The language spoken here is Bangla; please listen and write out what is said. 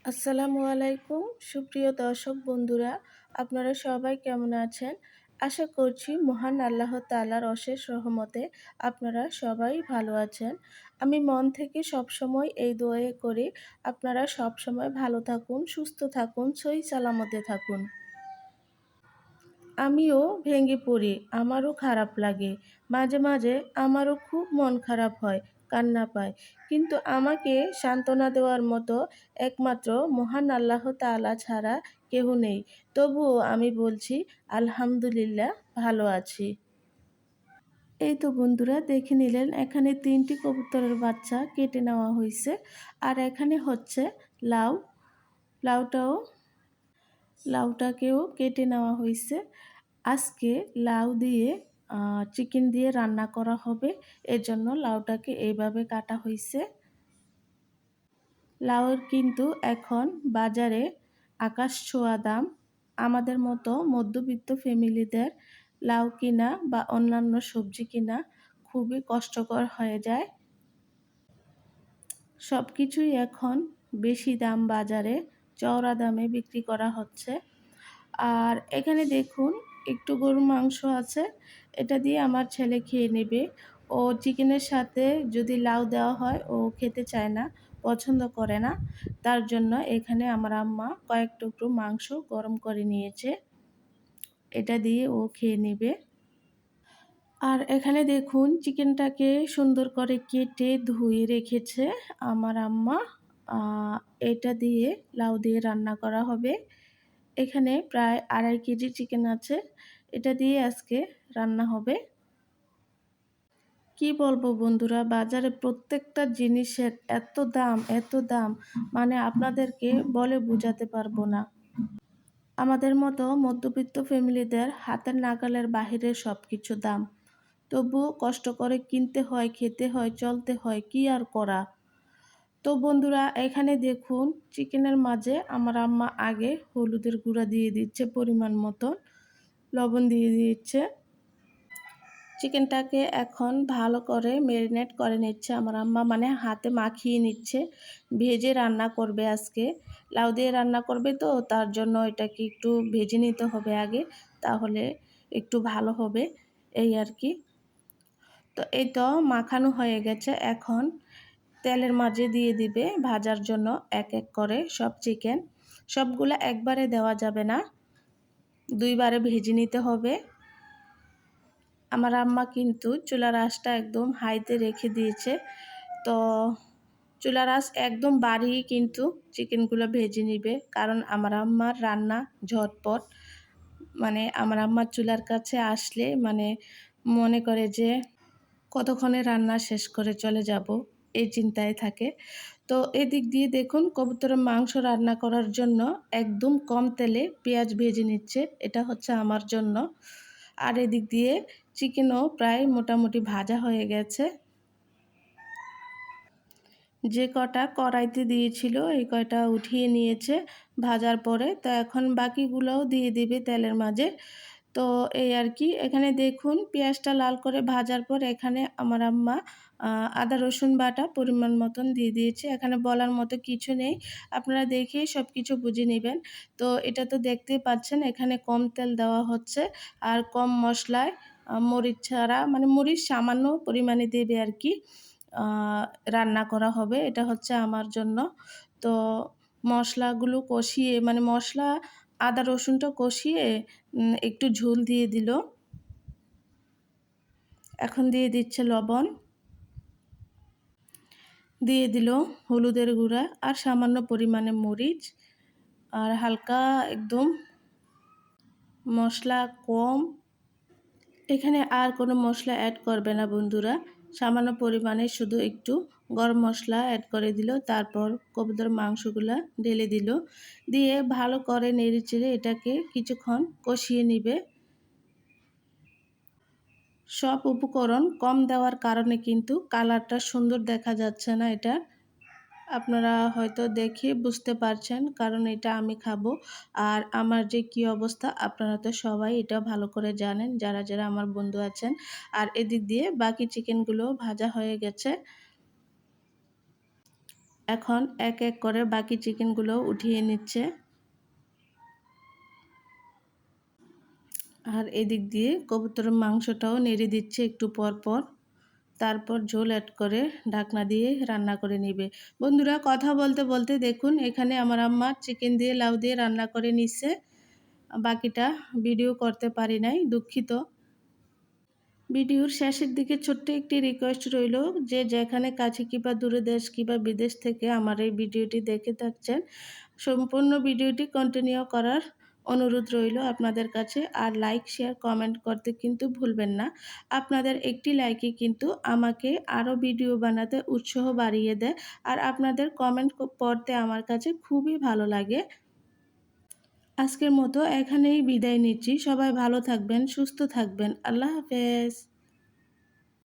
আসসালামু আলাইকুম সুপ্রিয় দর্শক বন্ধুরা, আপনারা সবাই কেমন আছেন? আশা করছি মহান আল্লাহ তাআলার অশেষ রহমতে আপনারা সবাই ভালো আছেন। আমি মন থেকে সবসময় এই দোয়া করি আপনারা সবসময় ভালো থাকুন, সুস্থ থাকুন, সহি সালামতে থাকুন। আমিও ভেঙে পড়ি, আমারও খারাপ লাগে। মাঝে, মাঝে আমারও খুব মন খারাপ হয়, কান্না পায়। কিন্তু আমাকে সান্ত্বনা দেওয়ার মতো একমাত্র মহান আল্লাহ তাআলা ছাড়া কেউ নেই। তবুও আমি বলছি আলহামদুলিল্লাহ ভালো আছি। এই তো বন্ধুরা দেখে নিলেন এখানে ৩ টি কবুতরের বাচ্চা কেটে নেওয়া হইছে। আর এখানে হচ্ছে লাউ, লাউটাও লাউটাকেও কেটে নেওয়া হইছে। আজকে লাউ দিয়ে চিকেন দিয়ে রান্না করা হবে। এজন্য লাউটাকে এইভাবে কাটা হইছে। লাউয়ের কিন্তু এখন বাজারে আকাশ ছোঁয়া দাম। আমাদের মতো মধ্যবিত্ত ফ্যামিলিদের লাউ কিনা বা অন্যান্য সবজি কিনা খুবই কষ্টকর হয়ে যায়। সবকিছুই এখন বেশি দাম বাজারে, চওড়া দামে বিক্রি করা হচ্ছে। আর এখানে দেখুন একটু গরুর মাংস আছে, এটা দিয়ে আমার ছেলে খেয়ে নেবে। ও চিকেনের সাথে যদি লাউ দেওয়া হয় ও খেতে চায় না, পছন্দ করে না। তার জন্য এখানে আমার আম্মা কয়েক টুকরো মাংস গরম করে নিয়েছে, এটা দিয়ে ও খেয়ে নেবে। আর এখানে দেখুন চিকেনটাকে সুন্দর করে কেটে ধুয়ে রেখেছে আমার আম্মা। আ এটা দিয়ে লাউ দিয়ে রান্না করা হবে। এখানে প্রায় ২.৫ কেজি চিকেন আছে। এটা দিয়ে আজকে রান্না হবে। কি বলবো বন্ধুরা, বাজারে প্রত্যেকটা জিনিসের এত দাম, এত দাম, মানে আপনাদেরকে বলে বোঝাতে পারবো না। আমাদের মতো মধ্যবিত্ত ফ্যামিলিদের হাতের নাগালের বাহিরে সবকিছু দাম। তবুও কষ্ট করে কিনতে হয়, খেতে হয়, চলতে হয়, কি আর করা। তো বন্ধুরা এখানে দেখুন চিকেনের মাঝে আমার আম্মা আগে হলুদের গুঁড়া দিয়ে দিচ্ছে পরিমাণ মতো, লবণ দিয়ে দিচ্ছে। চিকেনটাকে এখন ভালো করে ম্যারিনেট করে নিচ্ছে আমার আম্মা, মানে হাতে মাখিয়ে নিচ্ছে। ভেজে রান্না করবে আজকে। লাউ দিয়ে রান্না করবে তো তার জন্য এটাকে একটু ভেজে নিতে হবে আগে, তাহলে একটু ভালো হবে এই আর কি। তো এই তো মাখানো হয়ে গেছে। এখন তেলের মাঝে দিয়ে দিবে ভাজার জন্য এক এক করে সব চিকেন। সবগুলা একবারে দেওয়া যাবে না, ২ বারে ভেজে নিতে হবে। আমার আম্মা কিন্তু চুলার আঁচটা একদম হাইতে রেখে দিয়েছে। তো চুলার আঁচ একদম বাড়িয়ে কিন্তু চিকেনগুলো ভেজে নিবে, কারণ আমার আম্মার রান্না ঝটপট। মানে আমার আম্মার চুলার কাছে আসলে মানে মনে করে যে কতক্ষণে রান্না শেষ করে চলে যাব, এই চিন্তায় থাকে। তো এদিক দিয়ে দেখুন কবুতরের মাংস রান্না করার জন্য একদম কম তেলে পেঁয়াজ ভেজে নিচ্ছে, এটা হচ্ছে আমার জন্য। আর এদিক দিয়ে চিকেনও প্রায় মোটামুটি ভাজা হয়ে গেছে। যে কটা কড়াইতে দিয়েছিল এই কয়টা উঠিয়ে নিয়েছে ভাজার পরে। তো এখন বাকিগুলোও দিয়ে দিবে তেলের মাঝে। তো এই আর কি। এখানে দেখুন পেঁয়াজটা লাল করে ভাজার পর এখানে আমার আম্মা আদা রসুন বাটা পরিমাণ মতন দিয়ে দিয়েছে। এখানে বলার মতো কিছু নেই, আপনারা দেখেই সব কিছু বুঝে নেবেন। তো এটা তো দেখতেই পাচ্ছেন এখানে কম তেল দেওয়া হচ্ছে আর কম মশলায়, মরিচ ছাড়া, মানে মরিচ সামান্য পরিমাণে দেবে আর কি রান্না করা হবে। এটা হচ্ছে আমার জন্য। তো মশলাগুলো কষিয়ে, মানে মশলা আদা রসুনটা কষিয়ে একটু ঝোল দিয়ে দিল। এখন দিয়ে দিচ্ছে লবণ, দিয়ে দিল হলুদের গুঁড়া আর সামান্য পরিমাণে মরিচ, আর হালকা একদম মশলা কম। এখানে আর কোনো মশলা অ্যাড করবে না বন্ধুরা, সামান্য পরিমাণে শুধু একটু গরম মশলা অ্যাড করে দিল। তারপর কবুতর মাংসগুলা ঢেলে দিল, দিয়ে ভালো করে নেড়েচেড়ে এটাকে কিছুক্ষণ কষিয়ে নিবে। সব উপকরণ কম দেওয়ার কারণে কিন্তু কালারটা সুন্দর দেখা যাচ্ছে না। এটা আপনারা হয়তো দেখে বুঝতে পারছেন, কারণ এটা আমি খাবো। আর আমার যে কি অবস্থা আপনারা তো সবাই এটা ভালো করে জানেন, যারা যারা আমার বন্ধু আছেন। আর এদিক দিয়ে বাকি চিকেনগুলো ভাজা হয়ে গেছে। এখন এক এক করে বাকি চিকেনগুলো উঠিয়ে নিচ্ছে। আর এদিক দিয়ে কবুতরের মাংসটাও নেড়ে দিচ্ছে একটু পর পর। তারপর ঝোল অ্যাড করে ঢাকনা দিয়ে রান্না করে নিবে। বন্ধুরা, কথা বলতে বলতে দেখুন এখানে আমার আম্মা চিকেন দিয়ে লাউ দিয়ে রান্না করে নিচ্ছে। বাকিটা ভিডিও করতে পারি নাই, দুঃখিত। ভিডিওর শেষের দিকে ছোট্ট একটি রিকোয়েস্ট রইল, যে যেখানে কাছে কিংবা দূরে দেশ কিংবা বিদেশ থেকে আমার এই ভিডিওটি দেখে থাকছেন, সম্পূর্ণ ভিডিওটি কন্টিনিউ করার অনুরোধ রইল আপনাদের কাছে। আর লাইক শেয়ার কমেন্ট করতে কিন্তু ভুলবেন না। আপনাদের একটি লাইকই কিন্তু আমাকে আরও ভিডিও বানাতে উৎসাহ বাড়িয়ে দেয়। আর আপনাদের কমেন্ট পড়তে আমার কাছে খুবই ভালো লাগে। আজকের মতো এখানেই বিদায় নিচ্ছি। সবাই ভালো থাকবেন, সুস্থ থাকবেন। আল্লাহ হাফেজ।